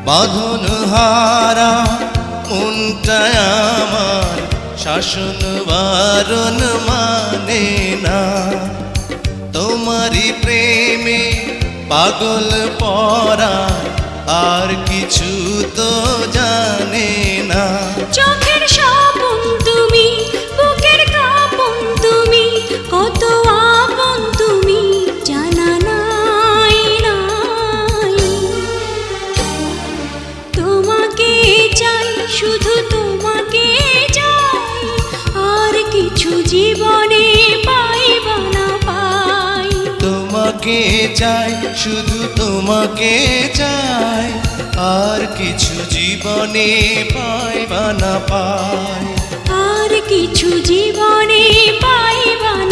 বাঁধন হারা মনটায় আমার শাসন বারণ মানে না। তোমারই প্রেমে পাগল পরা আর কিছু তো জানে না। চোখের স্বপন তুমি, বুকের কাঁপন তুমি, কত আপন তুমি জানা নাই নাই। তোমাকে চাই, শুধু তোমাকে চাই, আর কিছু জীবনে পাইবা না পাই। তোমাকে চাই, শুধু তোমাকে চাই, আর কিছু জীবনে পাইবা না পাই। আর কিছু জীবনে পাইবা না।